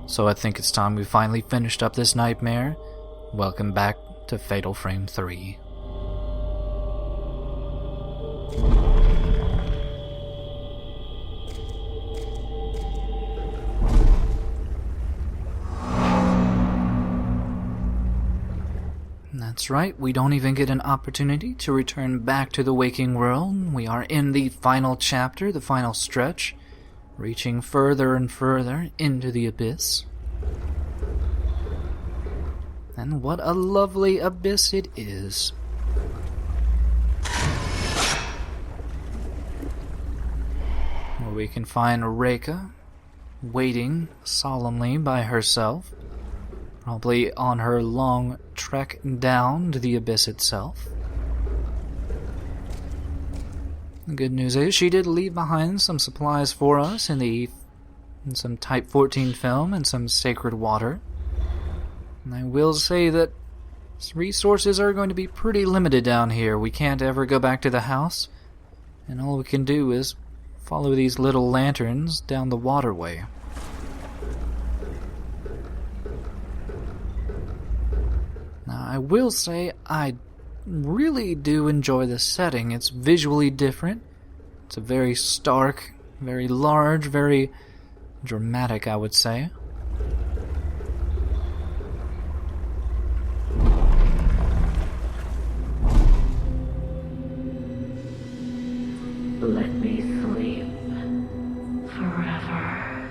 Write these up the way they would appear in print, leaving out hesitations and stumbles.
So I think it's time we finally finished up this nightmare. Welcome back to Fatal Frame 3. That's right, we don't even get an opportunity to return back to the waking world. We are in the final chapter, the final stretch, reaching further and further into the abyss. And what a lovely abyss it is. Where we can find Reika waiting solemnly by herself, probably on her long trek down to the abyss itself. The good news is she did leave behind some supplies for us in some Type 14 film and some sacred water. And I will say that resources are going to be pretty limited down here. We can't ever go back to the house, and all we can do is follow these little lanterns down the waterway. Now, I will say I really do enjoy the setting. It's visually different. It's a very stark, very large, very dramatic, I would say. Let me sleep forever.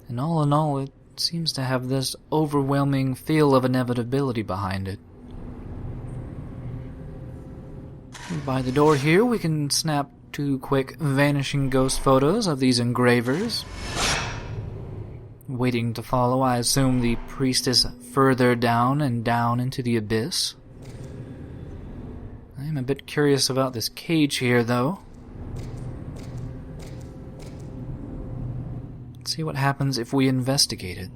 And all in all, it seems to have this overwhelming feel of inevitability behind it. By the door here, we can snap 2 quick vanishing ghost photos of these engravers. Waiting to follow, I assume the priestess further down and down into the abyss. I am a bit curious about this cage here, though. Let's see what happens if we investigate it.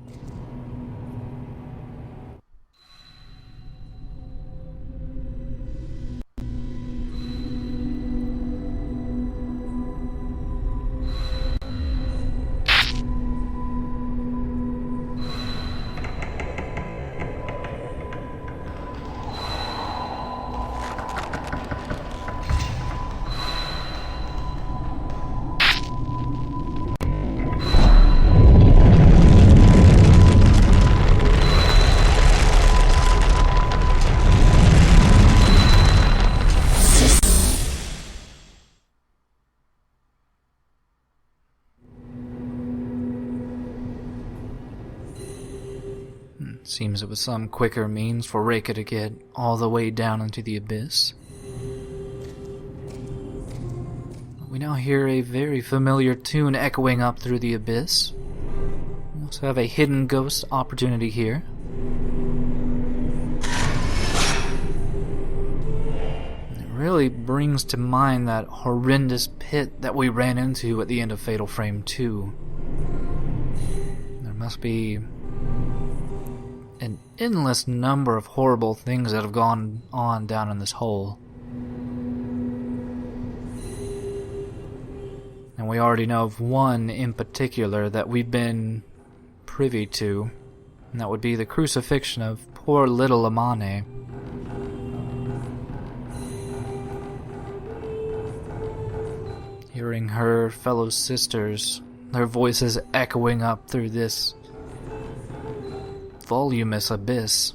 Seems it was some quicker means for Reika to get all the way down into the abyss. We now hear a very familiar tune echoing up through the abyss. We also have a hidden ghost opportunity here. It really brings to mind that horrendous pit that we ran into at the end of Fatal Frame 2. There must be an endless number of horrible things that have gone on down in this hole. And we already know of one in particular that we've been privy to, and that would be the crucifixion of poor little Amane. Hearing her fellow sisters, their voices echoing up through this voluminous abyss.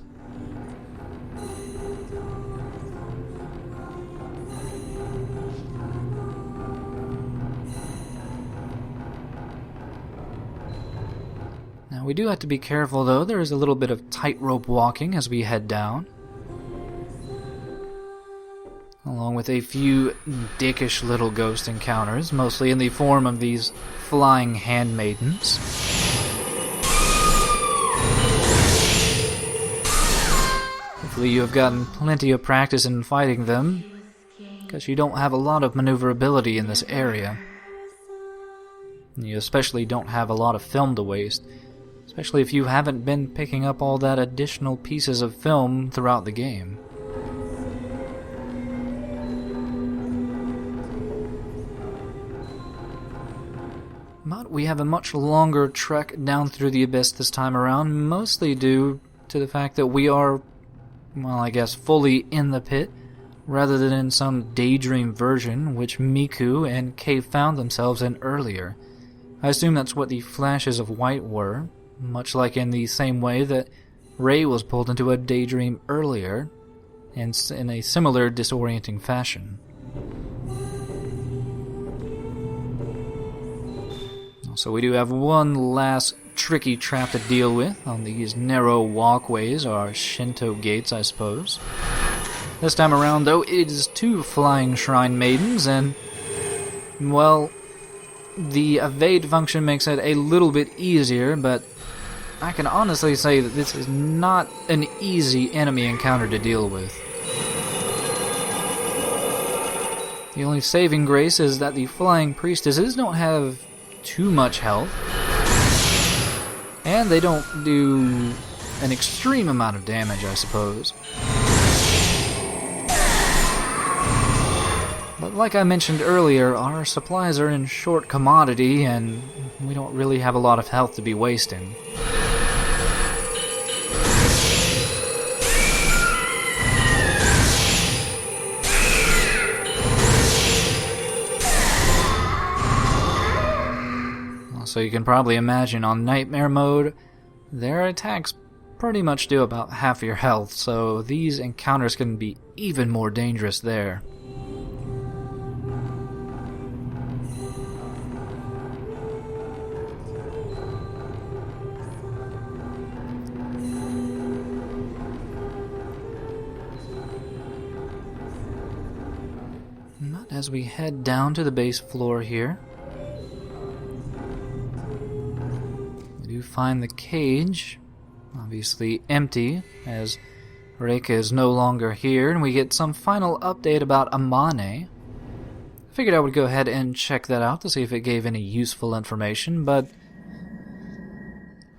Now we do have to be careful though, there is a little bit of tightrope walking as we head down. Along with a few dickish little ghost encounters, mostly in the form of these flying handmaidens. Hopefully you have gotten plenty of practice in fighting them, because you don't have a lot of maneuverability in this area. You especially don't have a lot of film to waste, especially if you haven't been picking up all that additional pieces of film throughout the game. But we have a much longer trek down through the abyss this time around, mostly due to the fact that we are, well, I guess, fully in the pit, rather than in some daydream version which Miku and Kei found themselves in earlier. I assume that's what the flashes of white were, much like in the same way that Rei was pulled into a daydream earlier, and in a similar disorienting fashion. So we do have one last tricky trap to deal with on these narrow walkways, or Shinto gates, I suppose. This time around, though, it is 2 flying shrine maidens, and, well, the evade function makes it a little bit easier, but I can honestly say that this is not an easy enemy encounter to deal with. The only saving grace is that the flying priestesses don't have too much health, and they don't do an extreme amount of damage, I suppose. But like I mentioned earlier, our supplies are in short commodity, and we don't really have a lot of health to be wasting. So you can probably imagine on Nightmare mode, their attacks pretty much do about half your health, so these encounters can be even more dangerous there. But as we head down to the base floor here, you find the cage, obviously empty, as Reika is no longer here, and we get some final update about Amane. I figured I would go ahead and check that out to see if it gave any useful information, but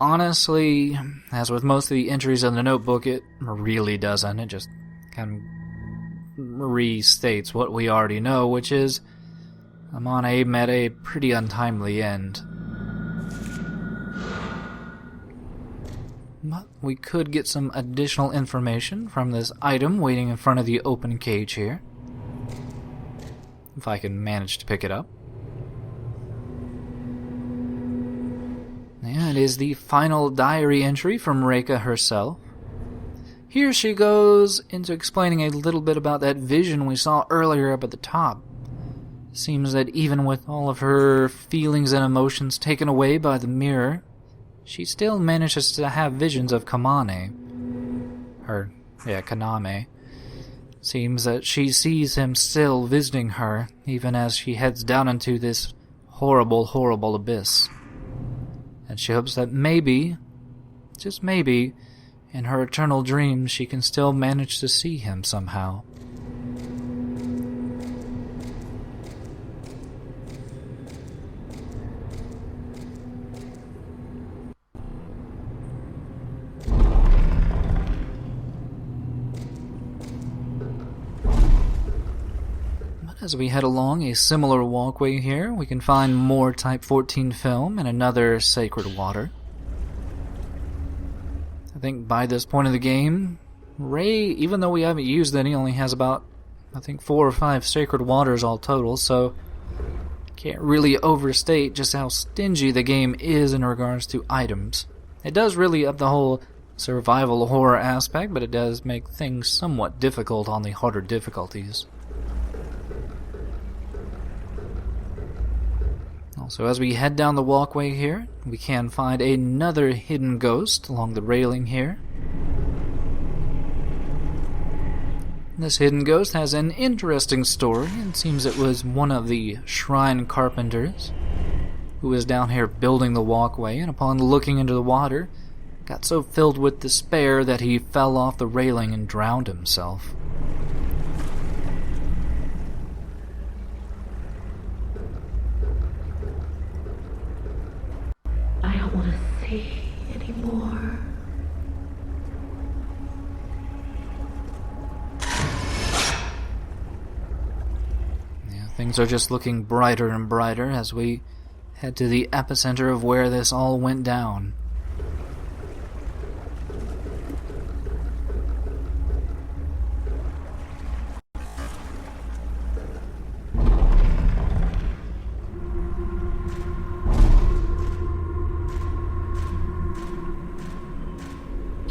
honestly, as with most of the entries in the notebook, it really doesn't. It just kind of restates what we already know, which is Amane met a pretty untimely end. But we could get some additional information from this item waiting in front of the open cage here, if I can manage to pick it up. Yeah, it is the final diary entry from Reika herself. Here she goes into explaining a little bit about that vision we saw earlier up at the top. Seems that even with all of her feelings and emotions taken away by the mirror, she still manages to have visions of Kaname. Seems that she sees him still visiting her, even as she heads down into this horrible, horrible abyss. And she hopes that maybe, just maybe, in her eternal dreams she can still manage to see him somehow. As we head along a similar walkway here, we can find more Type 14 film and another sacred water. I think by this point of the game, Rei, even though we haven't used any, only has about, 4 or 5 sacred waters all total, so can't really overstate just how stingy the game is in regards to items. It does really up the whole survival horror aspect, but it does make things somewhat difficult on the harder difficulties. So as we head down the walkway here, we can find another hidden ghost along the railing here. This hidden ghost has an interesting story. It seems it was one of the shrine carpenters who was down here building the walkway, and upon looking into the water, got so filled with despair that he fell off the railing and drowned himself. Anymore. Yeah, things are just looking brighter and brighter as we head to the epicenter of where this all went down.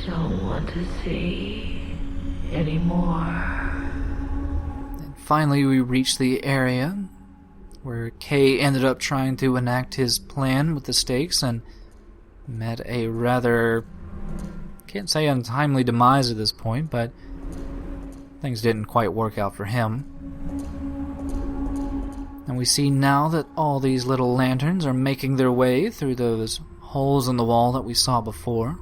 Don't want to see anymore. And finally we reached the area where Kay ended up trying to enact his plan with the stakes and met a rather, can't say untimely demise at this point, but things didn't quite work out for him. And we see now that all these little lanterns are making their way through those holes in the wall that we saw before.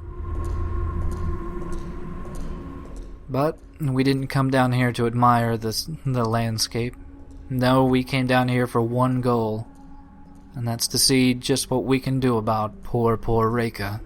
But we didn't come down here to admire the landscape. No, we came down here for one goal, and that's to see just what we can do about poor Reika.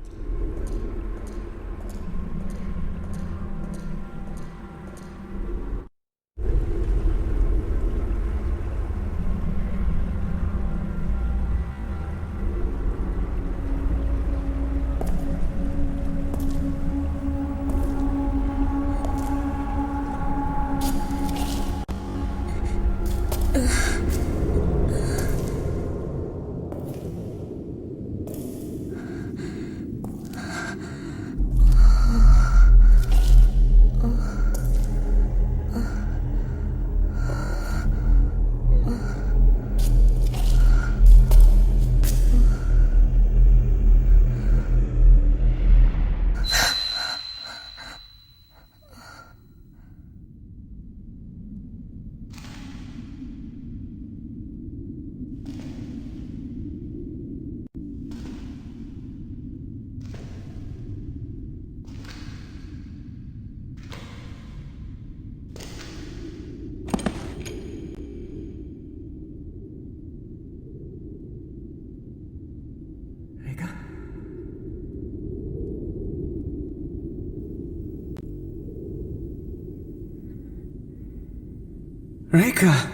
Reika!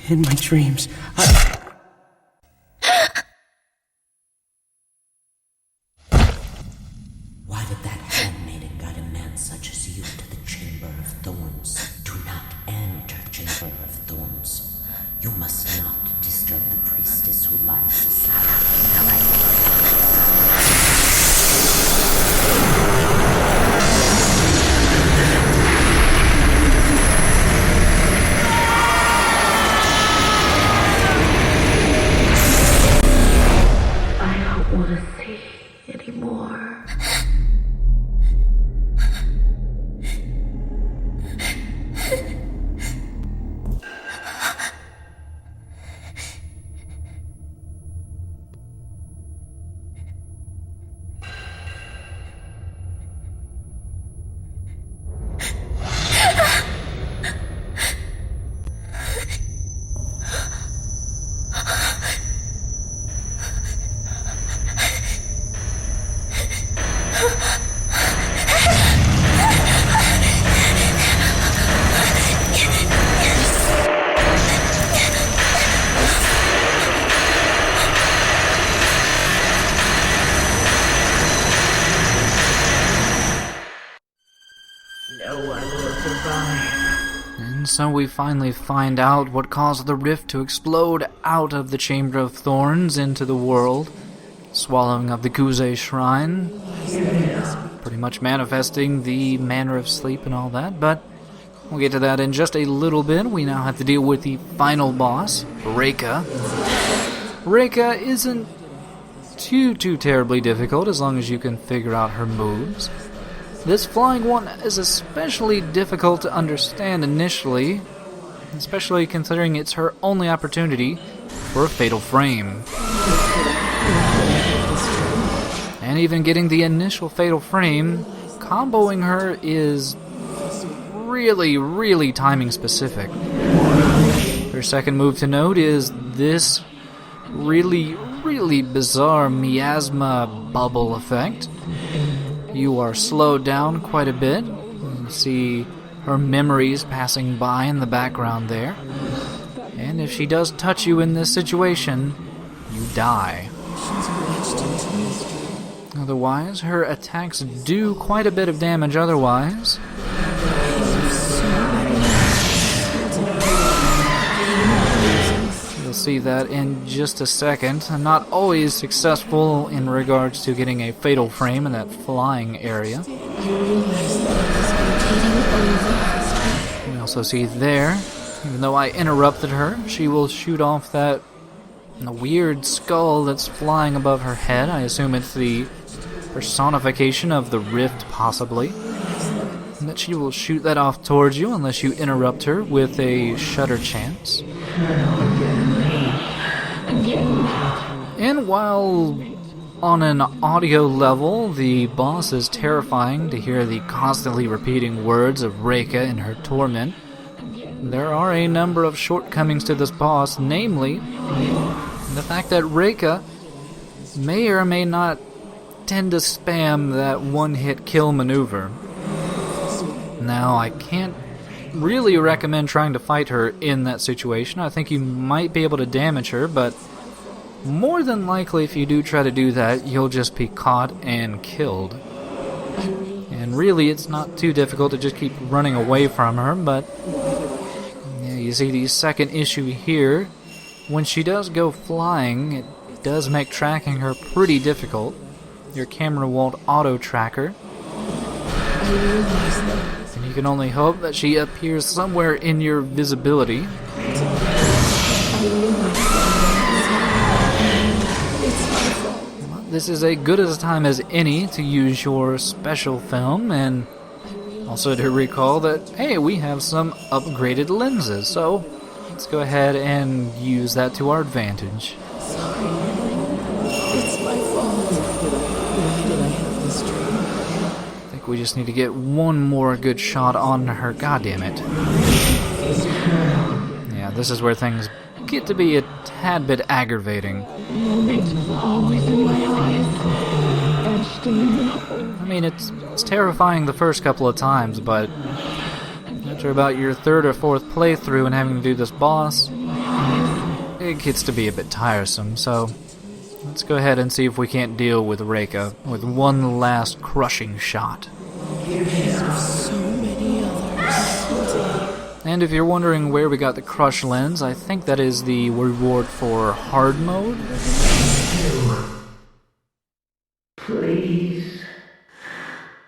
In my dreams, Why did that handmaiden guide a man such as you to the Chamber of Thorns? Do not enter Chamber of Thorns. You must not disturb the priestess who lies asleep. I don't want to see anymore. No one will survive. And so we finally find out what caused the rift to explode out of the Chamber of Thorns into the world, swallowing up the Kuze Shrine, pretty much manifesting the manner of sleep and all that, but we'll get to that in just a little bit. We now have to deal with the final boss, Reika. Reika isn't too terribly difficult as long as you can figure out her moves. This flying one is especially difficult to understand initially, especially considering it's her only opportunity for a fatal frame. And even getting the initial fatal frame, comboing her is really timing specific. Your second move to note is this really, really bizarre miasma bubble effect. You are slowed down quite a bit. You see her memories passing by in the background there. And if she does touch you in this situation, you die. Otherwise, her attacks do quite a bit of damage otherwise. You'll see that in just a second. I'm not always successful in regards to getting a fatal frame in that flying area. We also see there, even though I interrupted her, she will shoot off that weird skull that's flying above her head. I assume it's the personification of the rift, possibly. And that she will shoot that off towards you unless you interrupt her with a shudder chance. And while on an audio level, the boss is terrifying to hear the constantly repeating words of Reika in her torment, there are a number of shortcomings to this boss, namely the fact that Reika may or may not tend to spam that one-hit kill maneuver. Now, I can't really recommend trying to fight her in that situation. I think you might be able to damage her, but more than likely if you do try to do that, you'll just be caught and killed. And really, it's not too difficult to just keep running away from her, but yeah, you see the second issue here. When she does go flying, it does make tracking her pretty difficult. Your camera won't auto-track her. And you can only hope that she appears somewhere in your visibility. This is as good a time as any to use your special film, and also to recall that, hey, we have some upgraded lenses, so let's go ahead and use that to our advantage. It's my fault. I think we just need to get one more good shot on her. Goddammit. Yeah, this is where things get to be a tad bit aggravating. Moments always in my eyes, etched in my whole. I mean, it's terrifying the first couple of times, but after about your third or fourth playthrough and having to do this boss, it gets to be a bit tiresome, so let's go ahead and see if we can't deal with Reika with one last crushing shot. So many others. And if you're wondering where we got the crush lens, I think that is the reward for hard mode. Please,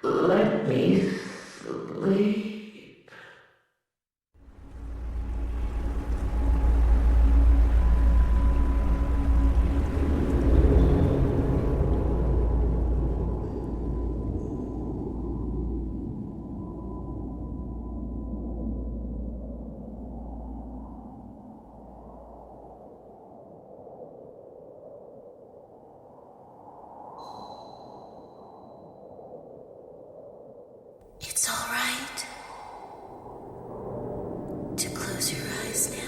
let me sleep. It's all right to close your eyes now.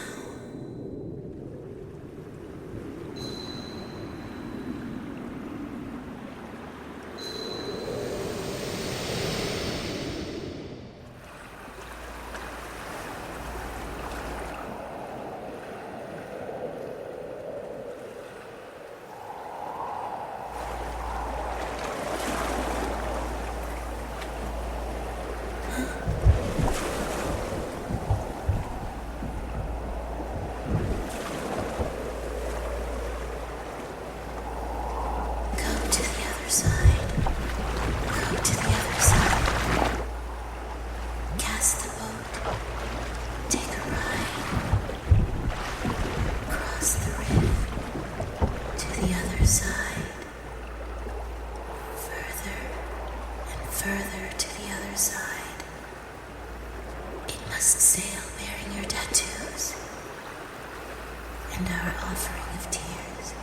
Further to the other side. It must sail bearing your tattoos and our offering of tears.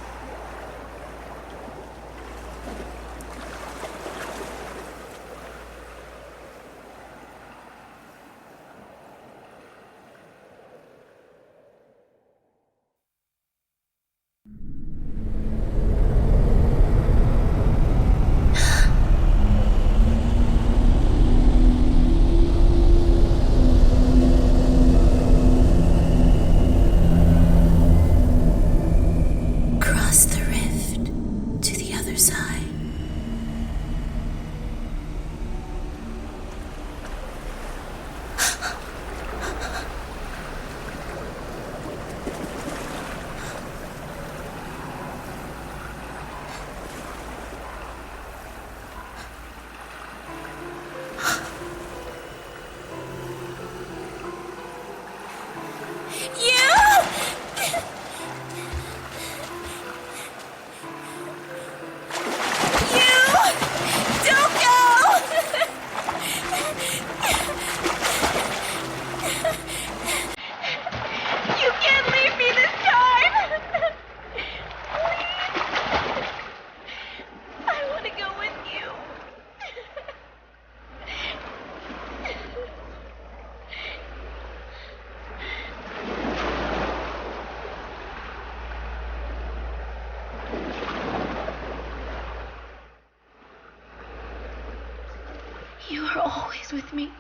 are always with me,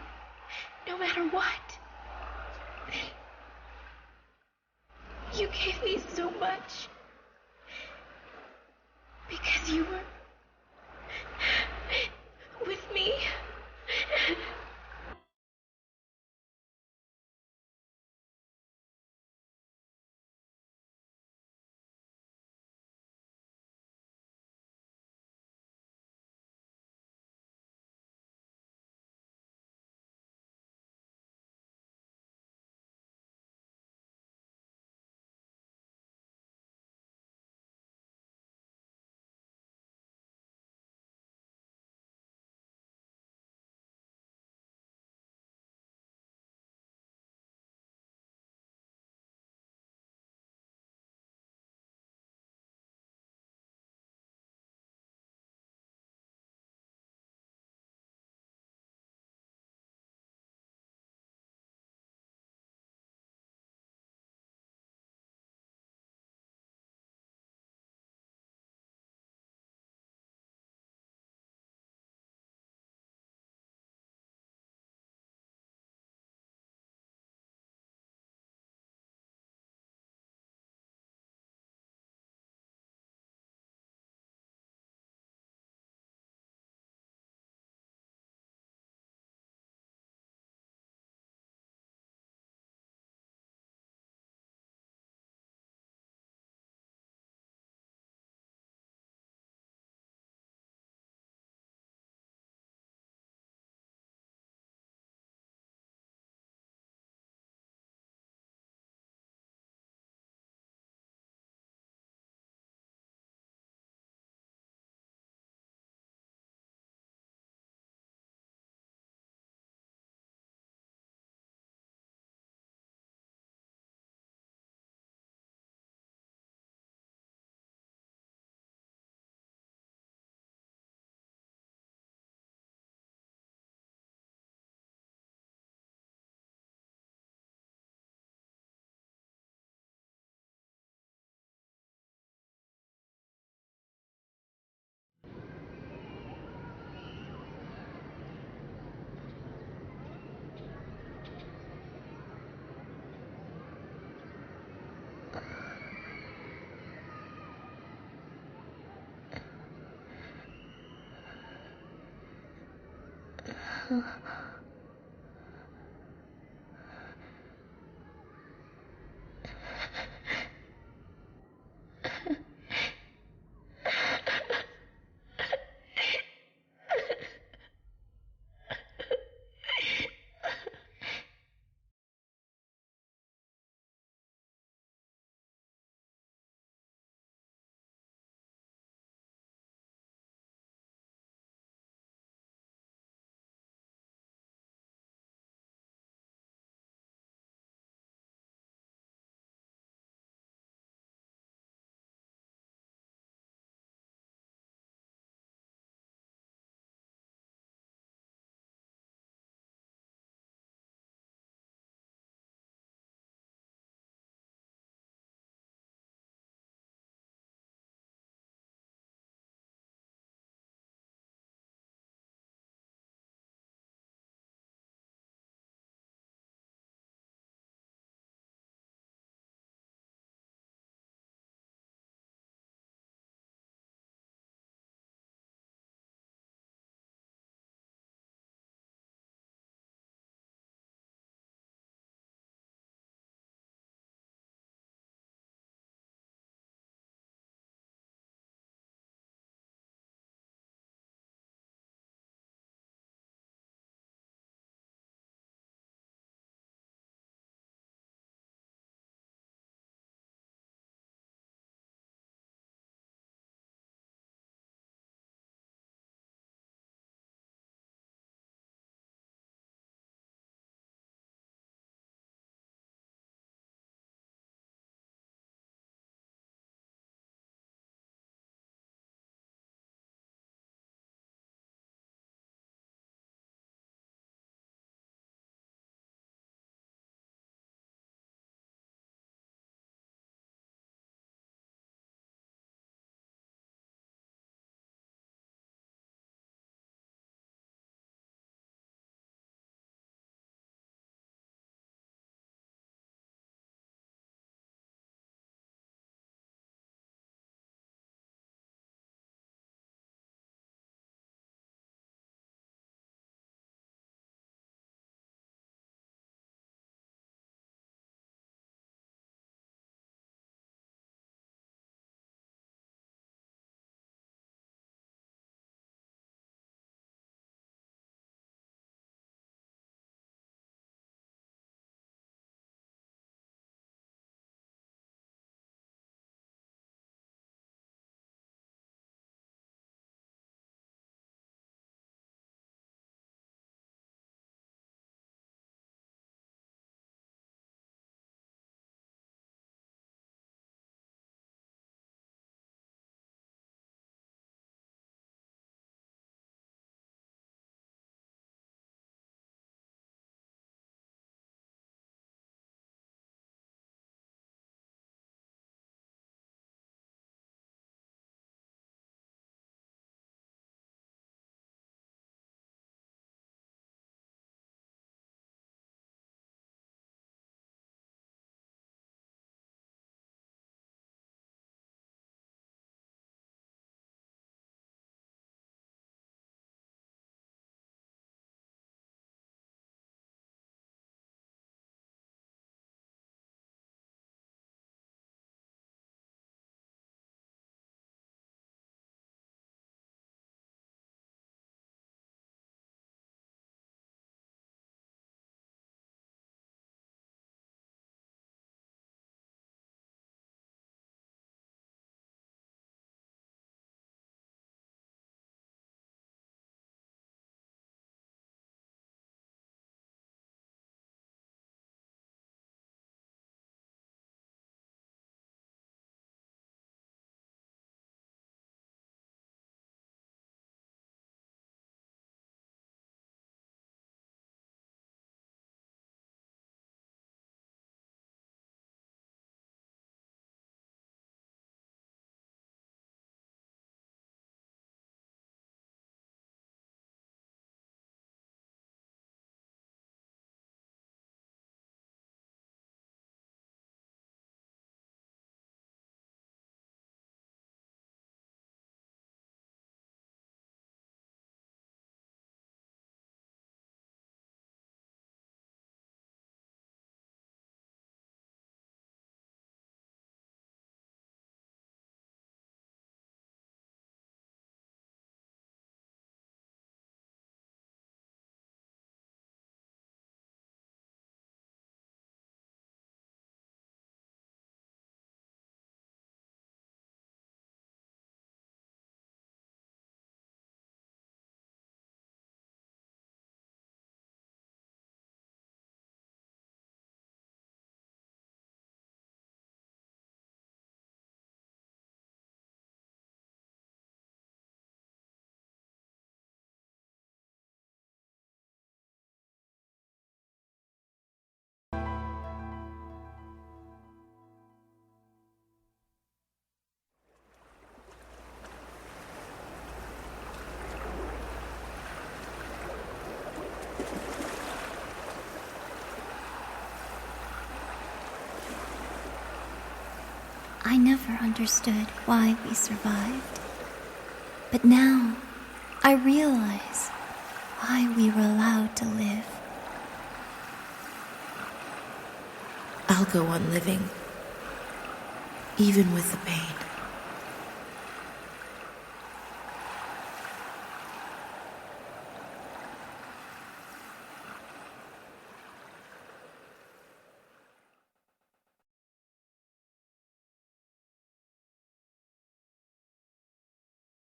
no matter what. You gave me so much. Because you were with me. I never understood why we survived. But now, I realize why we were allowed to live. I'll go on living, even with the pain.